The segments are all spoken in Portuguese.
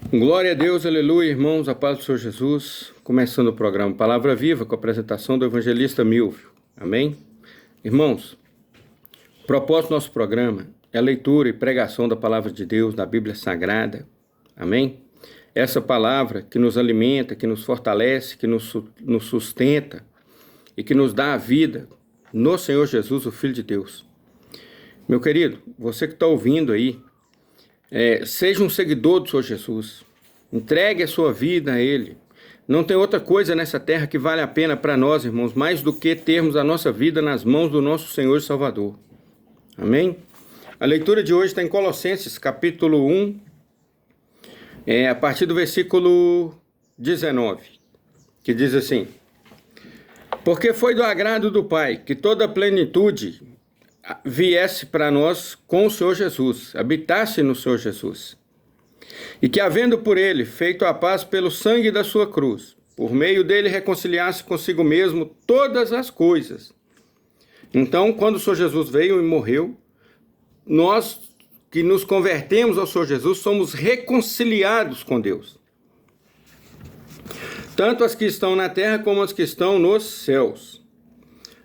Glória a Deus, aleluia, irmãos, a paz do Senhor Jesus. Começando o programa Palavra Viva com a apresentação do evangelista Milvio. Amém? Irmãos, o propósito do nosso programa é a leitura e pregação da Palavra de Deus, da Bíblia Sagrada. Amém? Essa palavra que nos alimenta, que nos fortalece, que nos sustenta e que nos dá a vida no Senhor Jesus, o Filho de Deus. Meu querido, você que está ouvindo aí, seja um seguidor do Senhor Jesus. Entregue a sua vida a Ele. Não tem outra coisa nessa terra que vale a pena para nós, irmãos, mais do que termos a nossa vida nas mãos do nosso Senhor e Salvador. Amém? A leitura de hoje está em Colossenses, capítulo 1, a partir do versículo 19, que diz assim: Porque foi do agrado do Pai que toda a plenitude viesse para nós com o Senhor Jesus, habitasse no Senhor Jesus, e que, havendo por ele feito a paz pelo sangue da sua cruz, por meio dele reconciliasse consigo mesmo todas as coisas. Então, quando o Senhor Jesus veio e morreu, nós que nos convertemos ao Senhor Jesus somos reconciliados com Deus, tanto as que estão na terra como as que estão nos céus.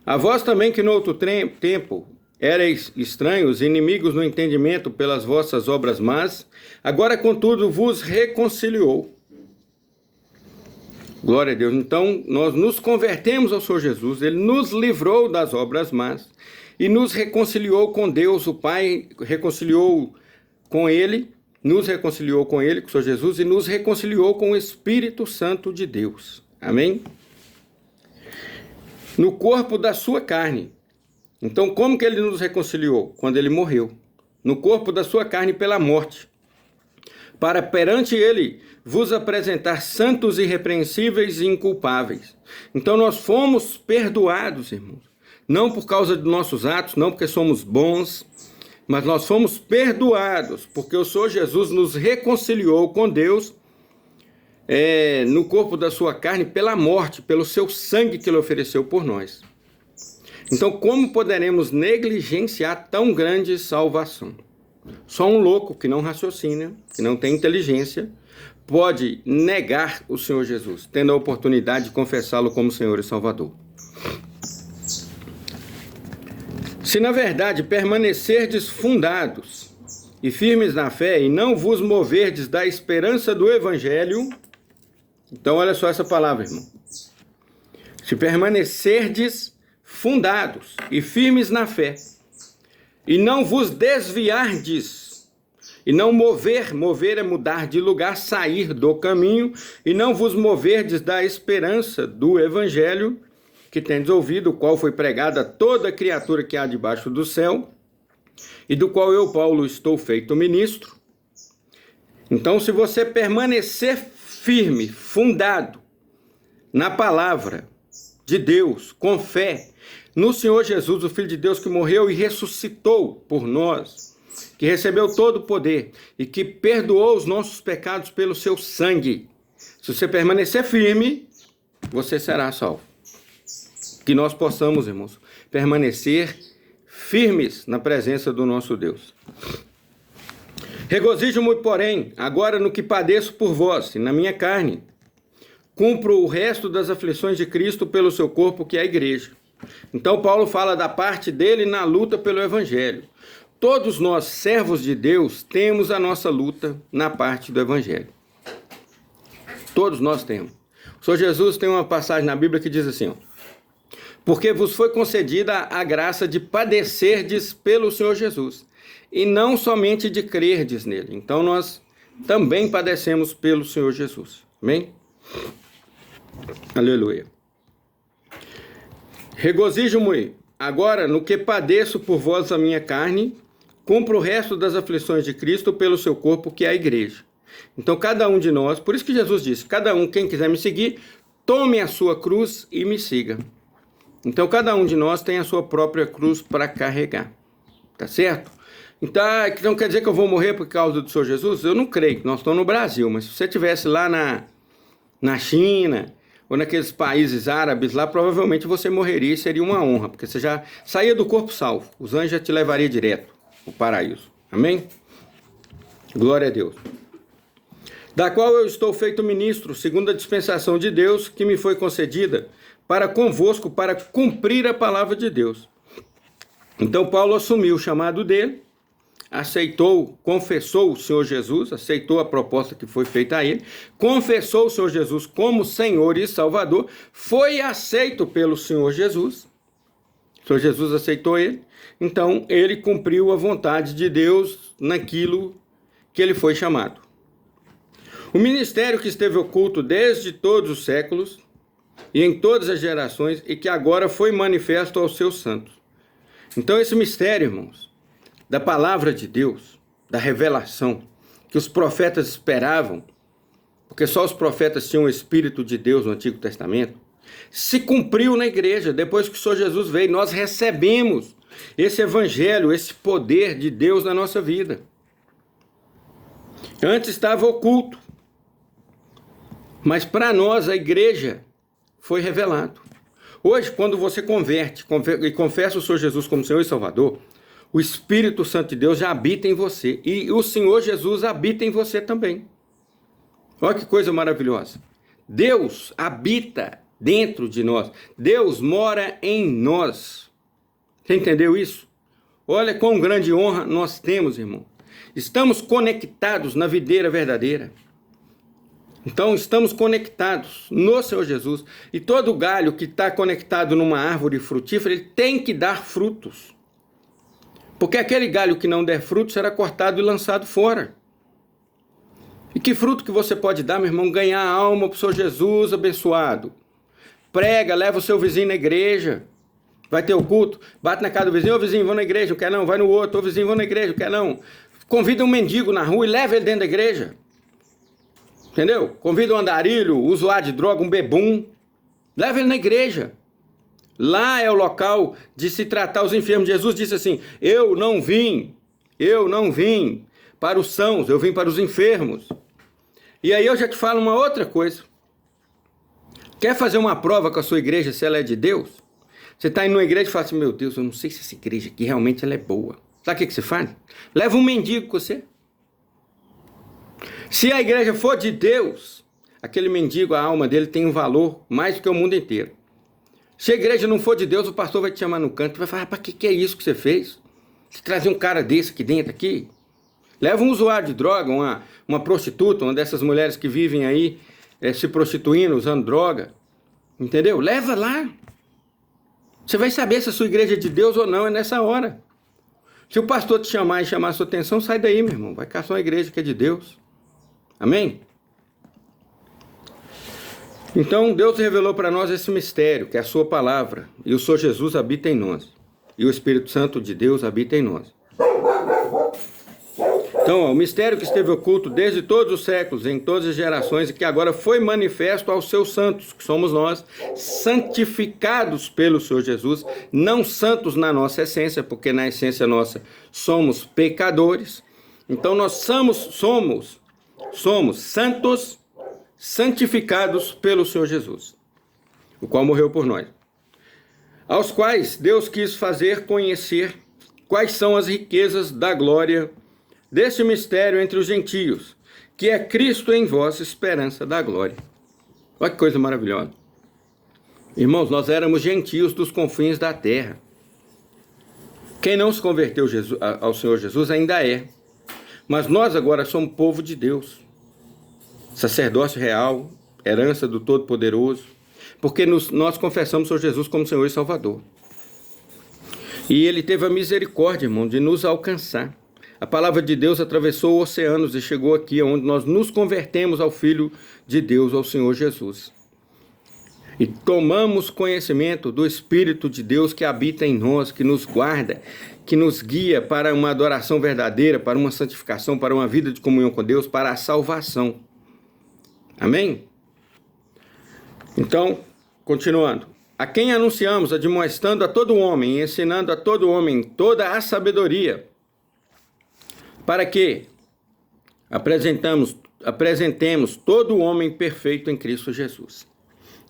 A vós também que no outro tempo éreis estranhos, inimigos no entendimento pelas vossas obras más, agora, contudo, vos reconciliou. Glória a Deus. Então, nós nos convertemos ao Senhor Jesus, Ele nos livrou das obras más e nos reconciliou com Deus, o Pai, reconciliou com Ele, nos reconciliou com Ele, com o Senhor Jesus, e nos reconciliou com o Espírito Santo de Deus. Amém? No corpo da sua carne. Então, como que ele nos reconciliou? Quando ele morreu, no corpo da sua carne pela morte, para perante ele vos apresentar santos, irrepreensíveis e inculpáveis. Então, nós fomos perdoados, irmãos, não por causa de nossos atos, não porque somos bons, mas nós fomos perdoados, porque o Senhor Jesus nos reconciliou com Deus no corpo da sua carne pela morte, pelo seu sangue que ele ofereceu por nós. Então, como poderemos negligenciar tão grande salvação? Só um louco que não raciocina, que não tem inteligência, pode negar o Senhor Jesus, tendo a oportunidade de confessá-lo como Senhor e Salvador. Se na verdade permanecerdes fundados e firmes na fé e não vos moverdes da esperança do Evangelho, então olha só essa palavra, irmão. Se permanecerdes fundados e firmes na fé, e não vos desviardes, e não mover é mudar de lugar, sair do caminho, e não vos moverdes da esperança do Evangelho, que tendes ouvido, o qual foi pregado a toda criatura que há debaixo do céu, e do qual eu, Paulo, estou feito ministro. Então, se você permanecer firme, fundado na palavra de Deus, com fé, no Senhor Jesus, o Filho de Deus que morreu e ressuscitou por nós, que recebeu todo o poder e que perdoou os nossos pecados pelo seu sangue. Se você permanecer firme, você será salvo. Que nós possamos, irmãos, permanecer firmes na presença do nosso Deus. Regozijo-me, porém, agora no que padeço por vós e na minha carne, cumpro o resto das aflições de Cristo pelo seu corpo, que é a igreja. Então, Paulo fala da parte dele na luta pelo Evangelho. Todos nós, servos de Deus, temos a nossa luta na parte do Evangelho. Todos nós temos. O Senhor Jesus tem uma passagem na Bíblia que diz assim, ó: porque vos foi concedida a graça de padecerdes pelo Senhor Jesus, e não somente de crerdes nele. Então, nós também padecemos pelo Senhor Jesus. Amém? Aleluia. Regozijo-me agora no que padeço por vós a minha carne, cumpro o resto das aflições de Cristo pelo seu corpo, que é a igreja. Então, cada um de nós, por isso que Jesus disse, cada um, quem quiser me seguir, tome a sua cruz e me siga. Então, cada um de nós tem a sua própria cruz para carregar. Tá certo? Então quer dizer que eu vou morrer por causa do Senhor Jesus? Eu não creio, nós estamos no Brasil, mas se você estivesse lá na China, ou naqueles países árabes lá, provavelmente você morreria e seria uma honra, porque você já saía do corpo salvo. Os anjos já te levariam direto ao paraíso. Amém? Glória a Deus. da qual eu estou feito ministro, segundo a dispensação de Deus que me foi concedida, para convosco, para cumprir a palavra de Deus. Então Paulo assumiu o chamado dele, aceitou, confessou o Senhor Jesus, aceitou a proposta que foi feita a ele, confessou o Senhor Jesus como Senhor e Salvador, foi aceito pelo Senhor Jesus. O Senhor Jesus aceitou ele, então ele cumpriu a vontade de Deus naquilo que ele foi chamado. O ministério que esteve oculto desde todos os séculos e em todas as gerações e que agora foi manifesto aos seus santos. Então esse mistério, irmãos, da palavra de Deus, da revelação, que os profetas esperavam, porque só os profetas tinham o Espírito de Deus no Antigo Testamento, se cumpriu na igreja, depois que o Senhor Jesus veio. Nós recebemos esse evangelho, esse poder de Deus na nossa vida. Antes estava oculto, mas para nós, a igreja, foi revelado. Hoje, quando você converte e confessa o Senhor Jesus como Senhor e Salvador, o Espírito Santo de Deus já habita em você. E o Senhor Jesus habita em você também. Olha que coisa maravilhosa. Deus habita dentro de nós. Deus mora em nós. Você entendeu isso? Olha quão grande honra nós temos, irmão. Estamos conectados na videira verdadeira. Então, estamos conectados no Senhor Jesus. E todo galho que está conectado numa árvore frutífera, ele tem que dar frutos. Porque aquele galho que não der fruto será cortado e lançado fora. E que fruto que você pode dar, meu irmão? Ganhar a alma para o Senhor Jesus abençoado. Prega, leva o seu vizinho na igreja. Vai ter o culto, bate na casa do vizinho. Ô vizinho, vou na igreja, não quer não. Vai no outro, ô vizinho, vou na igreja, não quer não. Convida um mendigo na rua e leva ele dentro da igreja. Entendeu? Convida um andarilho, usuário de droga, um bebum. Leva ele na igreja. Lá é o local de se tratar os enfermos. Jesus disse assim, eu não vim para os sãos, eu vim para os enfermos. E aí eu já te falo uma outra coisa. Quer fazer uma prova com a sua igreja se ela é de Deus? Você está indo numa igreja e fala assim, meu Deus, eu não sei se essa igreja aqui realmente ela é boa. Sabe o que você faz? Leva um mendigo com você. Se a igreja for de Deus, aquele mendigo, a alma dele tem um valor mais do que o mundo inteiro. Se a igreja não for de Deus, o pastor vai te chamar no canto e vai falar, para que é isso que você fez? Você trazer um cara desse aqui dentro, aqui? Leva um usuário de droga, uma prostituta, uma dessas mulheres que vivem aí se prostituindo, usando droga. Entendeu? Leva lá. Você vai saber se a sua igreja é de Deus ou não, é nessa hora. Se o pastor te chamar e chamar a sua atenção, sai daí, meu irmão. Vai caçar uma igreja que é de Deus. Amém? Então, Deus revelou para nós esse mistério, que é a sua palavra. E o Senhor Jesus habita em nós. E o Espírito Santo de Deus habita em nós. Então, o mistério que esteve oculto desde todos os séculos, em todas as gerações, e que agora foi manifesto aos seus santos, que somos nós, santificados pelo Senhor Jesus, não santos na nossa essência, porque na essência nossa somos pecadores. Então, nós somos santos, santificados pelo Senhor Jesus, o qual morreu por nós, aos quais Deus quis fazer conhecer quais são as riquezas da glória deste mistério entre os gentios, que é Cristo em vós, esperança da glória. Olha que coisa maravilhosa. Irmãos, nós éramos gentios dos confins da terra. Quem não se converteu ao Senhor Jesus ainda é. Mas nós agora somos povo de Deus. Sacerdócio real, herança do Todo-Poderoso. Porque nós confessamos o Senhor Jesus como Senhor e Salvador. E Ele teve a misericórdia, irmão, de nos alcançar. A palavra de Deus atravessou oceanos e chegou aqui, onde nós nos convertemos ao Filho de Deus, ao Senhor Jesus. E tomamos conhecimento do Espírito de Deus que habita em nós, que nos guarda, que nos guia para uma adoração verdadeira, para uma santificação, para uma vida de comunhão com Deus, para a salvação. Amém? Então, continuando. A quem anunciamos, admoestando a todo homem, e ensinando a todo homem toda a sabedoria, para que apresentemos todo homem perfeito em Cristo Jesus.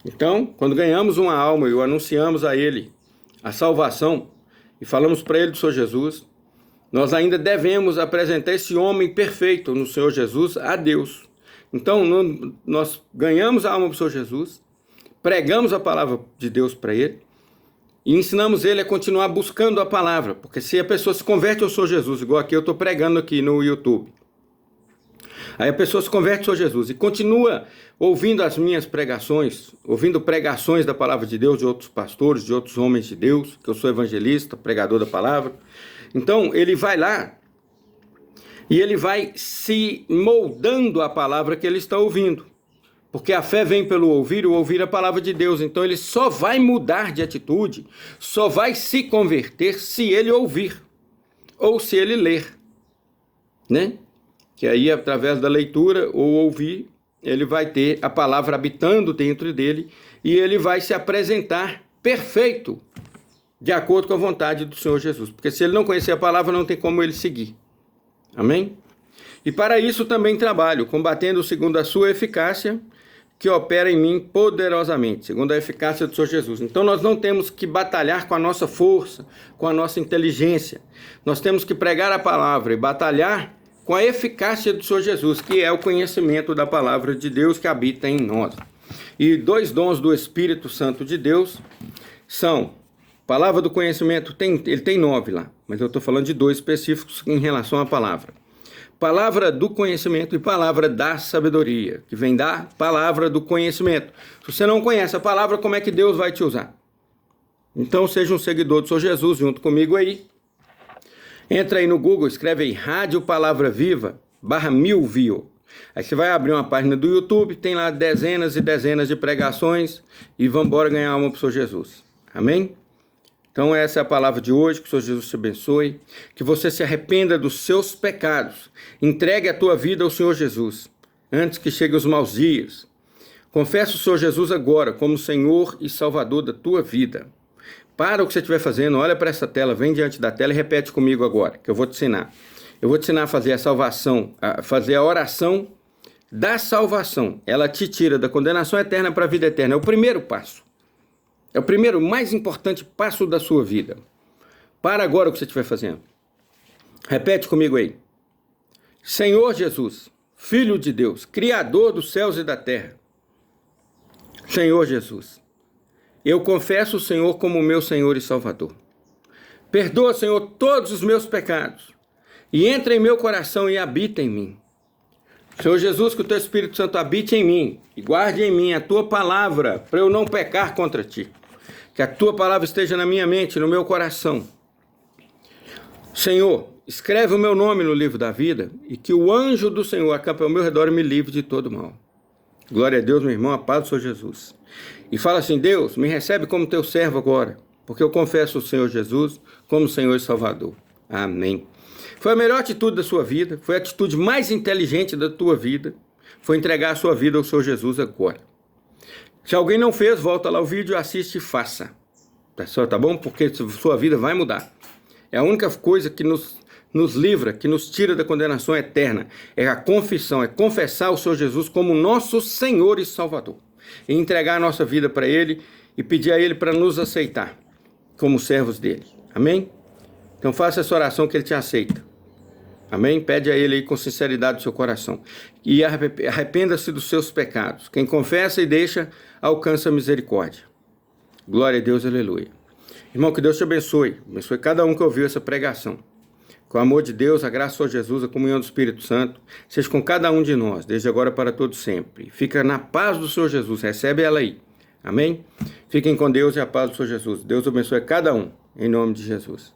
Então, quando ganhamos uma alma e o anunciamos a ele a salvação, e falamos para ele do Senhor Jesus, nós ainda devemos apresentar esse homem perfeito no Senhor Jesus a Deus, Então, nós ganhamos a alma para o Senhor Jesus, pregamos a palavra de Deus para ele e ensinamos ele a continuar buscando a palavra, porque se a pessoa se converte ao Senhor Jesus, igual aqui eu estou pregando aqui no YouTube, aí a pessoa se converte ao Senhor Jesus e continua ouvindo as minhas pregações, ouvindo pregações da palavra de Deus de outros pastores, de outros homens de Deus, que eu sou evangelista, pregador da palavra. Então ele vai lá e ele vai se moldando a palavra que ele está ouvindo. Porque a fé vem pelo ouvir, o ouvir a palavra de Deus. Então ele só vai mudar de atitude, só vai se converter se ele ouvir ou se ele ler, né? Que aí, através da leitura ou ouvir, ele vai ter a palavra habitando dentro dele e ele vai se apresentar perfeito, de acordo com a vontade do Senhor Jesus. Porque se ele não conhecer a palavra, não tem como ele seguir. Amém? E para isso também trabalho, combatendo segundo a sua eficácia, que opera em mim poderosamente, segundo a eficácia do Senhor Jesus. Então nós não temos que batalhar com a nossa força, com a nossa inteligência. Nós temos que pregar a palavra e batalhar com a eficácia do Senhor Jesus, que é o conhecimento da palavra de Deus que habita em nós. E 2 dons do Espírito Santo de Deus são, palavra do conhecimento, ele tem 9 lá, mas eu estou falando de 2 específicos em relação à palavra. Palavra do conhecimento e palavra da sabedoria, que vem da palavra do conhecimento. Se você não conhece a palavra, como é que Deus vai te usar? Então seja um seguidor do Senhor Jesus junto comigo aí. Entra aí no Google, escreve aí Rádio Palavra Viva /1000. Aí você vai abrir uma página do YouTube, tem lá dezenas e dezenas de pregações e vamos embora ganhar alma para o Senhor Jesus. Amém? Então essa é a palavra de hoje, que o Senhor Jesus te abençoe, que você se arrependa dos seus pecados, entregue a tua vida ao Senhor Jesus, antes que cheguem os maus dias. Confessa o Senhor Jesus agora como Senhor e Salvador da tua vida. Para o que você estiver fazendo, olha para essa tela, vem diante da tela e repete comigo agora, que eu vou te ensinar. Eu vou te ensinar a fazer a salvação, a fazer a oração da salvação. Ela te tira da condenação eterna para a vida eterna. É o primeiro passo. É o primeiro, mais importante passo da sua vida. Para agora o que você estiver fazendo. Repete comigo aí. Senhor Jesus, Filho de Deus, Criador dos céus e da terra. Senhor Jesus, eu confesso o Senhor como meu Senhor e Salvador. Perdoa, Senhor, todos os meus pecados e entra em meu coração e habita em mim. Senhor Jesus, que o teu Espírito Santo habite em mim e guarde em mim a tua palavra para eu não pecar contra ti. Que a tua palavra esteja na minha mente, no meu coração. Senhor, escreve o meu nome no livro da vida e que o anjo do Senhor acampe ao meu redor e me livre de todo mal. Glória a Deus, meu irmão, a paz do Senhor Jesus. E fala assim, Deus, me recebe como teu servo agora, porque eu confesso o Senhor Jesus como Senhor e Salvador. Amém. Foi a melhor atitude da sua vida, foi a atitude mais inteligente da tua vida, foi entregar a sua vida ao Senhor Jesus agora. Se alguém não fez, volta lá o vídeo, assiste e faça. Tá bom? Porque sua vida vai mudar. É a única coisa que nos livra, que nos tira da condenação eterna. É a confissão, é confessar o Senhor Jesus como nosso Senhor e Salvador. E entregar a nossa vida para Ele e pedir a Ele para nos aceitar como servos dele. Amém? Então faça essa oração que Ele te aceita. Amém? Pede a Ele aí com sinceridade do seu coração. E arrependa-se dos seus pecados. Quem confessa e deixa, alcança a misericórdia. Glória a Deus, aleluia. Irmão, que Deus te abençoe. Abençoe cada um que ouviu essa pregação. Com o amor de Deus, a graça do Senhor Jesus, a comunhão do Espírito Santo, seja com cada um de nós, desde agora para todo sempre. Fica na paz do Senhor Jesus. Recebe ela aí. Amém? Fiquem com Deus e a paz do Senhor Jesus. Deus abençoe cada um, em nome de Jesus.